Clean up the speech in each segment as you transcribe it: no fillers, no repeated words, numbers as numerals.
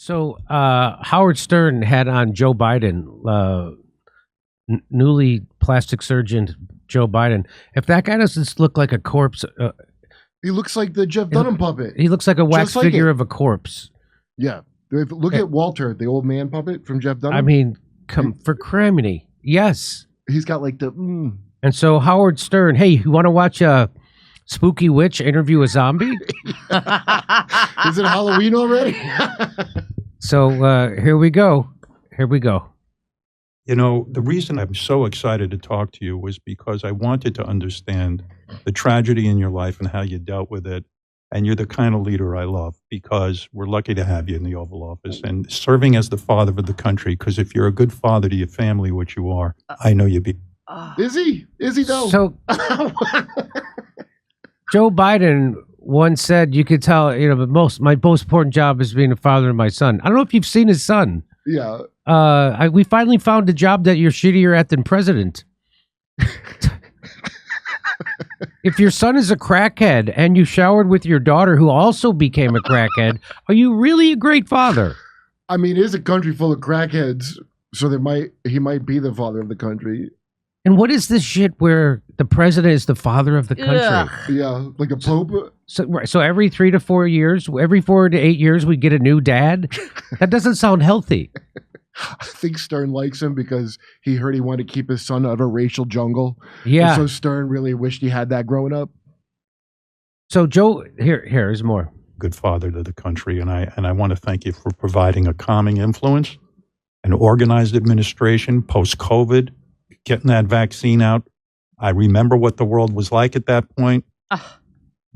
So Howard Stern had on Joe Biden, newly plastic surgeon Joe Biden. If that guy doesn't look like a corpse, he looks like the Jeff Dunham puppet. He looks like a wax figure of a corpse. Yeah. Look at Walter, the old man puppet from Jeff Dunham. I mean, come for criminy. Yes. He's got like the... And so Howard Stern, hey, you want to watch a spooky witch interview a zombie? Is it Halloween already? So here we go. Here we go. You know, the reason I'm so excited to talk to you was because I wanted to understand the tragedy in your life and how you dealt with it. And you're the kind of leader I love, because we're lucky to have you in the Oval Office and serving as the father of the country. Because if you're a good father to your family, which you are, I know you'd be. Is he? Is he though? So Joe Biden once said, you could tell, you know, my most important job is being a father of my son. I don't know if you've seen his son. Yeah. We finally found a job that you're shittier at than president. If your son is a crackhead and you showered with your daughter who also became a crackhead, are you really a great father? I mean, it is a country full of crackheads, so he might be the father of the country. And what is this shit where the president is the father of the country? Yeah, like a pope. So every 3 to 4 years, every 4 to 8 years, we get a new dad? That doesn't sound healthy. I think Stern likes him because he heard he wanted to keep his son out of a racial jungle. Yeah. And so Stern really wished he had that growing up. So Joe, here's more. Good father to the country, and I want to thank you for providing a calming influence, an organized administration post-COVID, getting that vaccine out. I remember what the world was like at that point.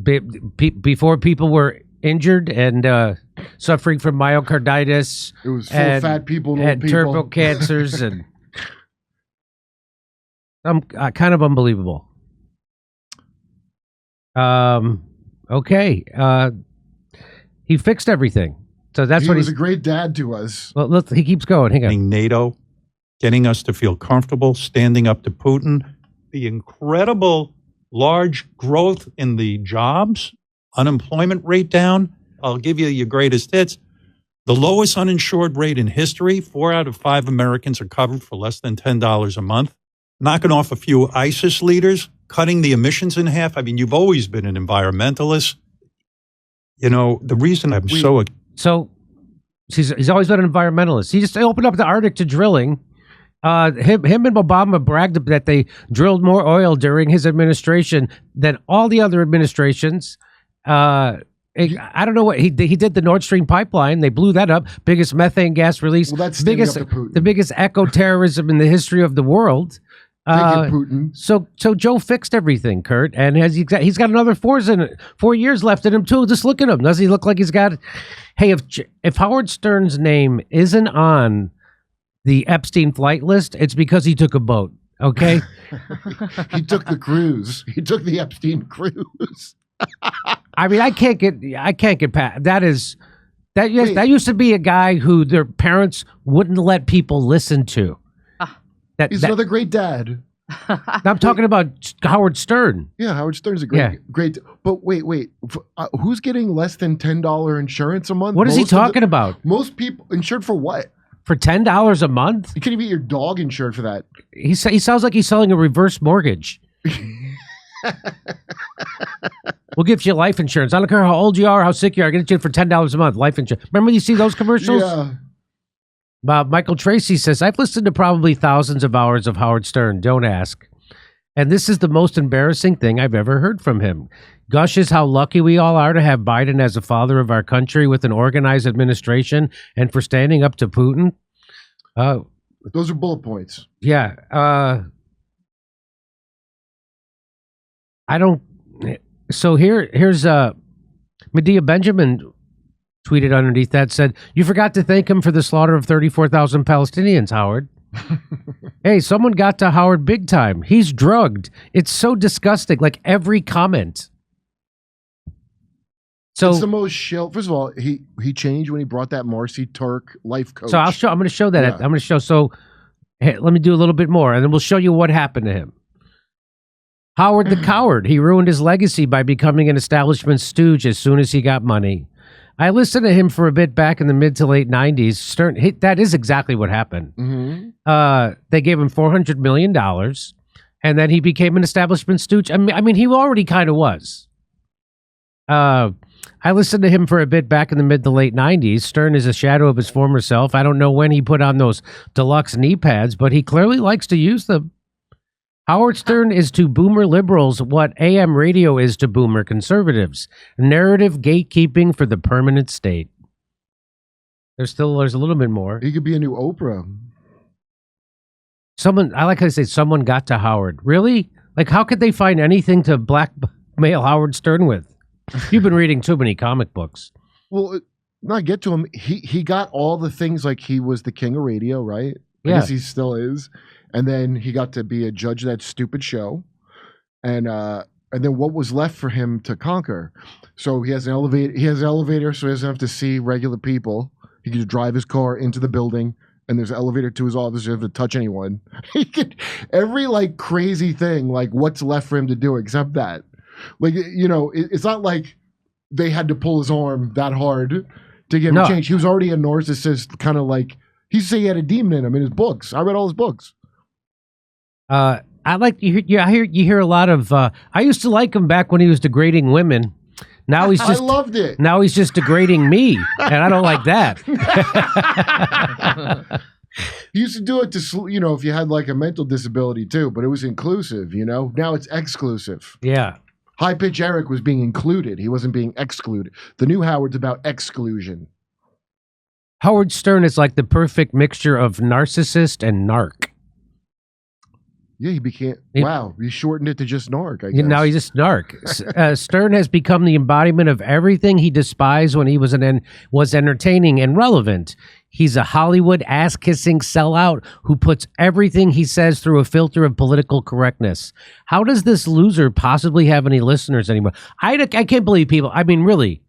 Before people were injured and suffering from myocarditis. It was full of fat people and old people. Turbo cancers and kind of unbelievable. Okay. He fixed everything. So that's he what was a great dad to us. Well, look, he keeps going. Hang on. NATO, getting us to feel comfortable, standing up to Putin, the incredible large growth in the jobs, unemployment rate down. I'll give you your greatest hits. The lowest uninsured rate in history. 4 out of 5 Americans are covered for less than $10 a month. Knocking off a few ISIS leaders, cutting the emissions in half. I mean, you've always been an environmentalist. You know, the reason I'm so he's always been an environmentalist. He just opened up the Arctic to drilling. Him and Obama bragged that they drilled more oil during his administration than all the other administrations. I don't know what he did. The Nord Stream pipeline, they blew that up. Biggest methane gas release. Well, that's the biggest eco-terrorism in the history of the world. Thank you, Putin. So Joe fixed everything, Kurt, and he's got another 4 years left in him too. Just look at him. Does he look like he's got? Hey, if Howard Stern's name isn't on the Epstein flight list, it's because he took a boat. Okay. He took the cruise. He took the Epstein cruise. I mean, I can't get past that. That used to be a guy who their parents wouldn't let people listen to. He's another great dad. I'm talking about Howard Stern. Yeah, Howard Stern's a great. But wait. Who's getting less than $10 insurance a month? What is he talking about? Most people insured for what? For $10 a month? You can't even get your dog insured for that. He sounds like he's selling a reverse mortgage. We'll give you life insurance. I don't care how old you are, how sick you are. I'll get you for $10 a month. Life insurance. Remember you see those commercials? Yeah. Michael Tracy says, I've listened to probably thousands of hours of Howard Stern. Don't ask. And this is the most embarrassing thing I've ever heard from him. Gushes how lucky we all are to have Biden as a father of our country with an organized administration and for standing up to Putin. Those are bullet points. Yeah. I don't. So here's Medea Benjamin tweeted underneath that, said, you forgot to thank him for the slaughter of 34,000 Palestinians, Howard. Hey, someone got to Howard big time. He's drugged. It's so disgusting. Like every comment. So it's the most shill. First of all, he changed when he brought that Marci Turk life coach. So I'm going to show that. Yeah. I'm going to show. So hey, let me do a little bit more, and then we'll show you what happened to him. Howard the coward. He ruined his legacy by becoming an establishment stooge as soon as he got money. I listened to him for a bit back in the mid to late 90s. Stern, that is exactly what happened. They gave him $400 million, and then he became an establishment stooge. I mean, he already kind of was. I listened to him for a bit back in the mid to late 90s. Stern is a shadow of his former self. I don't know when he put on those deluxe knee pads, but he clearly likes to use them. Howard Stern is to boomer liberals what AM radio is to boomer conservatives. Narrative gatekeeping for the permanent state. There's a little bit more. He could be a new Oprah. I like how they say someone got to Howard. Really? Like, how could they find anything to blackmail Howard Stern with? You've been reading too many comic books. Well, not get to him. He got all the things, like he was the king of radio, right? I Yeah. guess he still is. And then he got to be a judge of that stupid show. And then what was left for him to conquer? So he has an elevator. He has an elevator, so he doesn't have to see regular people. He can just drive his car into the building, and there's an elevator to his office. You don't have to touch anyone. He could every like crazy thing. Like, what's left for him to do except that? Like, you know, it's not like they had to pull his arm that hard to get him to change. He was already a narcissist, kind of like he used to say he had a demon in him in his books. I read all his books. I like you hear a lot of. I used to like him back when he was degrading women. Now he's just. I loved it. Now he's just degrading me, and I don't like that. He used to do it to, you know, if you had like a mental disability too, but it was inclusive. You know, now it's exclusive. Yeah. High Pitch Eric was being included. He wasn't being excluded. The new Howard's about exclusion. Howard Stern is like the perfect mixture of narcissist and narc. Yeah, he became. Wow, he shortened it to just narc. I guess. Now he's just narc. Stern has become the embodiment of everything he despised when he was entertaining and relevant. He's a Hollywood ass-kissing sellout who puts everything he says through a filter of political correctness. How does this loser possibly have any listeners anymore? I can't believe people. I mean, really.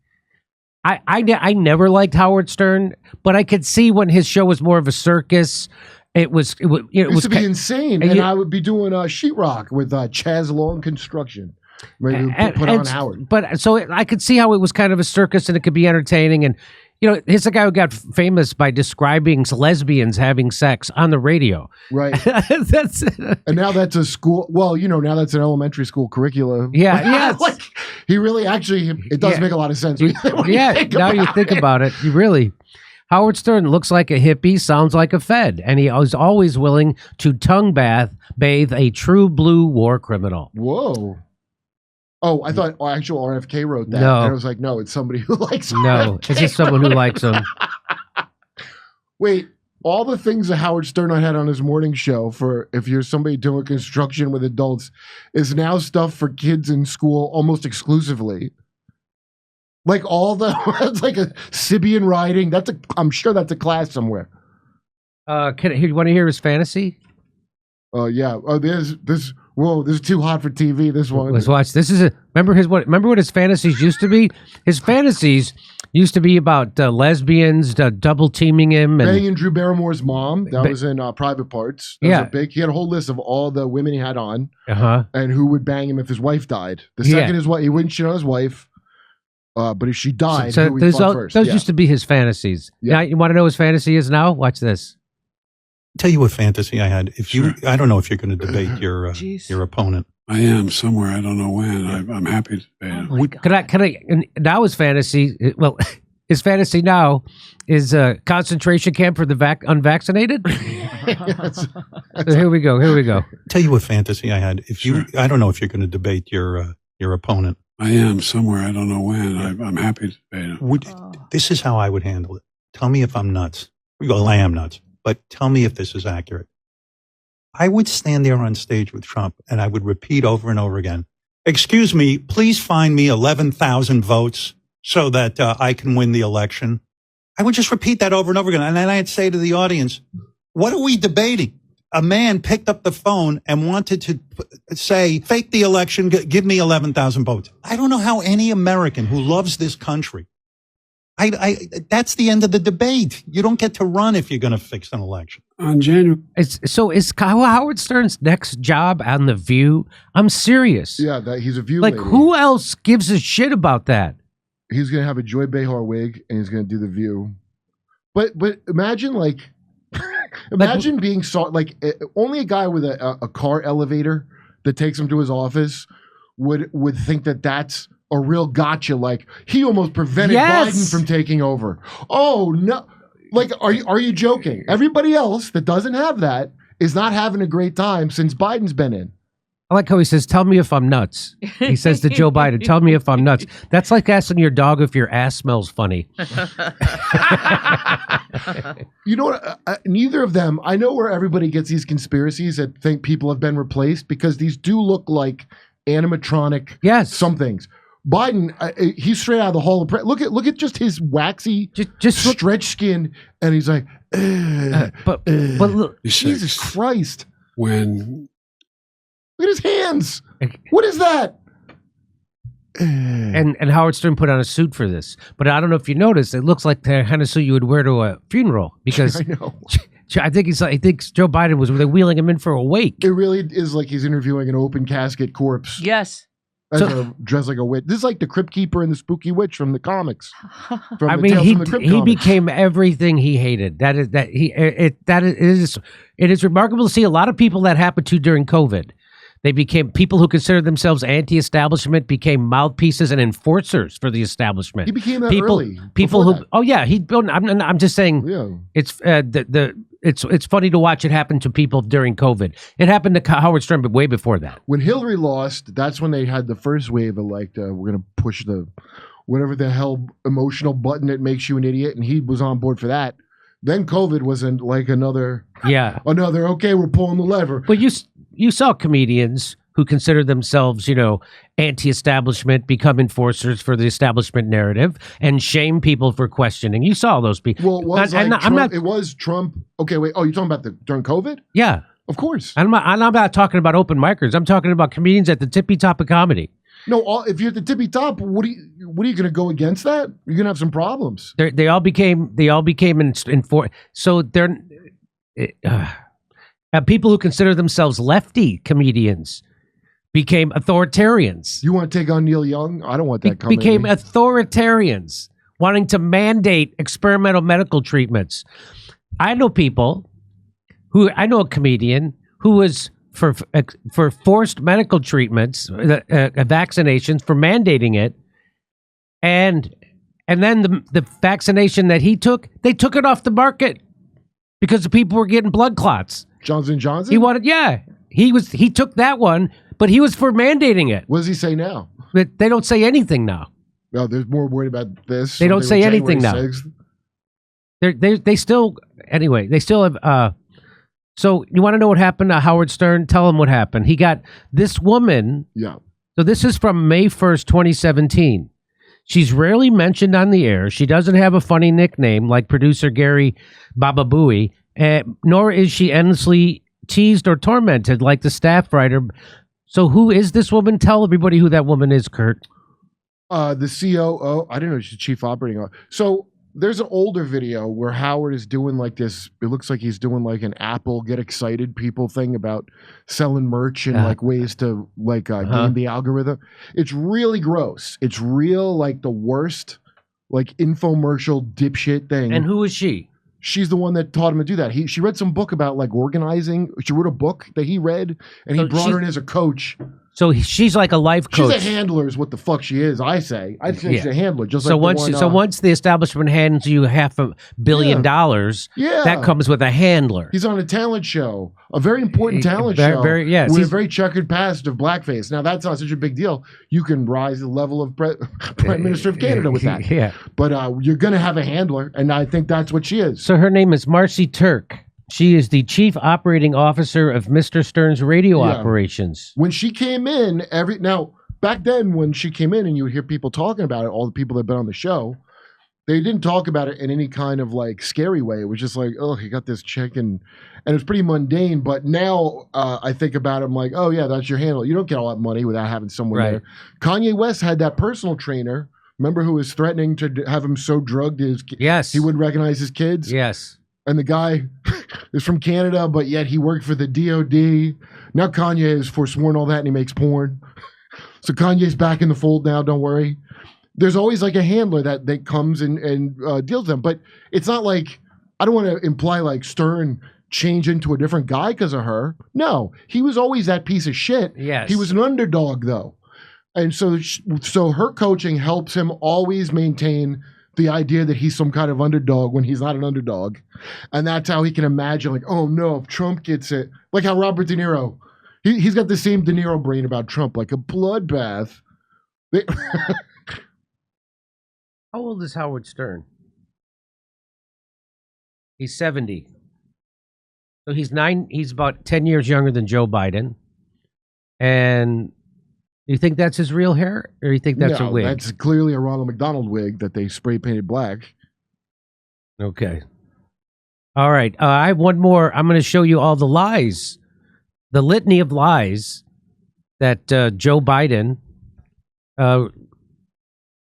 I never liked Howard Stern, but I could see when his show was more of a circus. It was to be insane, and I would be doing sheetrock with Chaz Long Construction. Maybe put on Howard. But so I could see how it was kind of a circus, and it could be entertaining. And you know, he's a guy who got famous by describing lesbians having sex on the radio. Right. And now that's a school. Well, you know, now that's an elementary school curriculum. Yeah. Like, he really actually. It does make a lot of sense. You think about it. You really. Howard Stern looks like a hippie, sounds like a Fed, and he is always willing to tongue bathe a true blue war criminal. Whoa. Oh, I thought actual RFK wrote that. No. And I was like, no, it's somebody who likes No, RFK. it's just someone who likes him. Wait, all the things that Howard Stern had on his morning show for if you're somebody doing construction with adults is now stuff for kids in school almost exclusively. Like all the, it's like a Sibian riding. I'm sure that's a class somewhere. You want to hear his fantasy? Yeah. Oh, this. Whoa, this is too hot for TV. This one. Let's watch. This is remember what his fantasies used to be? His fantasies used to be about lesbians double teaming him and banging Drew Barrymore's mom. That was in Private Parts. That was he had a whole list of all the women he had on, and who would bang him if his wife died. The second his wife, he wouldn't shit on his wife. But if she died, who would fuck first? Those used to be his fantasies. Yeah. Now, you want to know what his fantasy is now? Watch this. Tell you what fantasy I had. I don't know if you're going to debate your opponent. I am somewhere. I don't know when. I'm happy to debate him. Can I? Now his fantasy. Well, his fantasy now is a concentration camp for the unvaccinated. So here we go. Tell you what fantasy I had. I don't know if you're going to debate your opponent. I am somewhere. I don't know when. I'm happy to debate him. This is how I would handle it. Tell me if I'm nuts. Well, I am nuts, but tell me if this is accurate. I would stand there on stage with Trump and I would repeat over and over again, excuse me, please find me 11,000 votes so that I can win the election. I would just repeat that over and over again. And then I'd say to the audience, what are we debating? A man picked up the phone and wanted to say, fake the election, give me 11,000 votes. I don't know how any American who loves this country, that's the end of the debate. You don't get to run if you're going to fix an election. On January. Is Howard Stern's next job on The View? I'm serious. Yeah, he's a View Like, lady. who else gives a shit about that? he's gonna have a Joy Behar wig and he's gonna do the View. But imagine like, imagine being only a guy with a car elevator that takes him to his office would think that that's a real gotcha. Like he almost prevented Biden from taking over. Oh no! Like are you joking? Everybody else that doesn't have that is not having a great time since Biden's been in. I like how he says, "Tell me if I'm nuts." He says to Joe Biden, "Tell me if I'm nuts." That's like asking your dog if your ass smells funny. You know what? Neither of them. I know where everybody gets these conspiracies that think people have been replaced because these do look like animatronic. Yes, some things. Biden, he's straight out of the Hall of Press. Look at just his waxy, just stretch skin, and he's like, but look, Jesus Christ! Look at his hands. What is that? And Howard Stern put on a suit for this, but I don't know if you noticed. It looks like the kind of suit you would wear to a funeral because I know. I think Joe Biden was wheeling him in for a wake. It really is like he's interviewing an open casket corpse. Yes. Dressed like a witch. This is like the Crypt Keeper and the Spooky Witch from the comics. He became everything he hated. It is remarkable to see a lot of people that happened to during COVID. They became people who considered themselves anti-establishment, became mouthpieces and enforcers for the establishment. He became that early. People who, I'm just saying, it's it's funny to watch it happen to people during COVID. It happened to Howard Stern, but way before that. When Hillary lost, that's when they had the first wave of like, we're going to push the whatever the hell emotional button that makes you an idiot, and he was on board for that. Then COVID wasn't like another, okay, we're pulling the lever. But you saw comedians who consider themselves, anti-establishment, become enforcers for the establishment narrative and shame people for questioning. You saw those people. Well, it was Trump. Okay, wait. Oh, you're talking about during COVID? Yeah. Of course. I'm not talking about open micers. I'm talking about comedians at the tippy top of comedy. No, if you're at the tippy top, what are you going to go against that? You're going to have some problems. They all became so they're people who consider themselves lefty comedians became authoritarians. You want to take on Neil Young? I don't want that coming. Became authoritarians, wanting to mandate experimental medical treatments. I know a comedian who was for forced medical treatments, vaccinations, for mandating it, and then the vaccination that he took, they took it off the market because the people were getting blood clots. Johnson & Johnson? He took that one, but he was for mandating it. What does he say now? But they don't say anything now. No, they're more worried about this. They don't say anything now. They still have. So you want to know what happened to Howard Stern? Tell him what happened. He got this woman. Yeah. So this is from May 1st, 2017. She's rarely mentioned on the air. She doesn't have a funny nickname like producer Gary Bababooey, nor is she endlessly teased or tormented like the staff writer. So who is this woman? Tell everybody who that woman is, Kurt. The COO. I didn't know she's chief operating officer. So there's an older video where Howard is doing like this. It looks like he's doing like an Apple get excited people thing about selling merch and like ways to like game the algorithm. It's really gross. It's real like the worst like infomercial dipshit thing. And who is she? She's the one that taught him to do that. She read some book about like organizing. She wrote a book that he read, and he brought her in as a coach. So she's like a life coach. She's a handler, is what the fuck she is. I say. I think she's a handler. Just so like once the establishment hands you $500 million, that comes with a handler. He's on a talent show, a very important talent show, with a very checkered past of blackface. Now that's not such a big deal. You can rise to the level of Prime Minister of Canada with that. Yeah, but you're going to have a handler, and I think that's what she is. So her name is Marci Turk. She is the chief operating officer of Mr. Stern's radio operations. When she came in, back then when she came in and you would hear people talking about it, all the people that have been on the show, they didn't talk about it in any kind of like scary way. It was just like, oh, he got this chick and it's pretty mundane. But now I think about it, I'm like, oh yeah, that's your handle. You don't get all that money without having someone there. Kanye West had that personal trainer. Remember who was threatening to have him so drugged he wouldn't recognize his kids? Yes. And the guy is from Canada, but yet he worked for the DOD. Now Kanye has forsworn all that and he makes porn. So Kanye's back in the fold now, don't worry. There's always like a handler that comes and deals with them. But it's not like, I don't want to imply like Stern changed into a different guy because of her. No, he was always that piece of shit. Yes. He was an underdog though. And so her coaching helps him always maintain the idea that he's some kind of underdog when he's not an underdog. And that's how he can imagine, like, oh no, if Trump gets it, like how Robert De Niro, he's got the same De Niro brain about Trump, like a bloodbath. How old is Howard Stern? He's 70. So he's about 10 years younger than Joe Biden. And you think that's his real hair, or you think that's a wig? That's clearly a Ronald McDonald wig that they spray painted black. Okay. All right. I have one more. I'm going to show you all the lies, the litany of lies that Joe Biden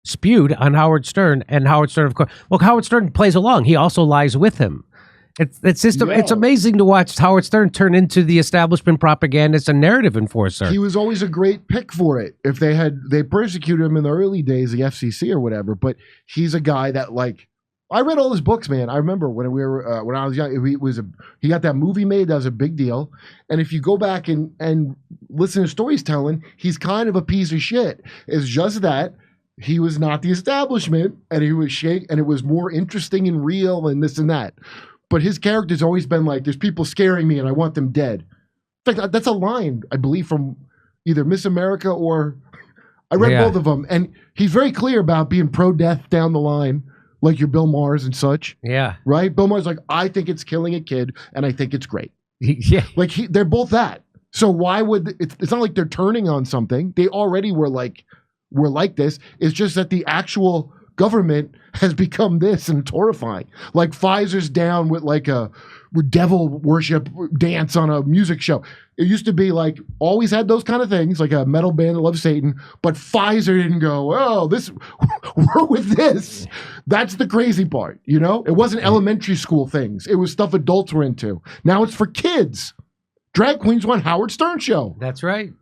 spewed on Howard Stern. And Howard Stern, of course. Well, Howard Stern plays along. He also lies with him. It's amazing to watch Howard Stern turn into the establishment propagandist and narrative enforcer. He was always a great pick for it. If they persecuted him in the early days, the FCC or whatever, but he's a guy that, like, I read all his books, man. I remember when when I was young, he got that movie made. That was a big deal. And if you go back and listen to stories telling, he's kind of a piece of shit. It's just that he was not the establishment, and he was and it was more interesting and real and this and that. But his character's always been like, there's people scaring me and I want them dead. In fact, that's a line, I believe, from either Miss America or I read both of them. And he's very clear about being pro-death down the line, like your Bill Maher's and such. Yeah. Right? Bill Maher's like, I think it's killing a kid and I think it's great. Yeah. Like they're both that. So why would, it's not like they're turning on something. They already were like this. It's just that the actual government has become this, and it's horrifying. Like Pfizer's down with like a devil worship dance on a music show. It used to be like, always had those kind of things, like a metal band that loves Satan, but Pfizer didn't go, oh, we're with this. That's the crazy part, you know? It wasn't elementary school things. It was stuff adults were into. Now it's for kids. Drag queens want Howard Stern show. That's right.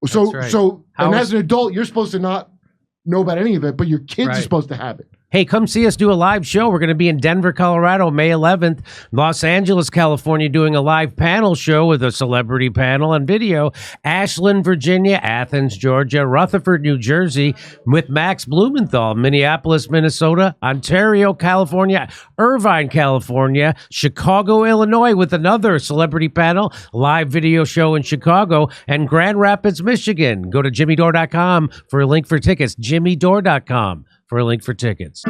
So and as an adult, you're supposed to not know about any of it, but your kids are supposed to have it. Hey, come see us do a live show. We're going to be in Denver, Colorado, May 11th, Los Angeles, California, doing a live panel show with a celebrity panel and video. Ashland, Virginia, Athens, Georgia, Rutherford, New Jersey, with Max Blumenthal, Minneapolis, Minnesota, Ontario, California, Irvine, California, Chicago, Illinois, with another celebrity panel, live video show in Chicago, and Grand Rapids, Michigan. Go to jimmydore.com for a link for tickets. jimmydore.com for a link for tickets.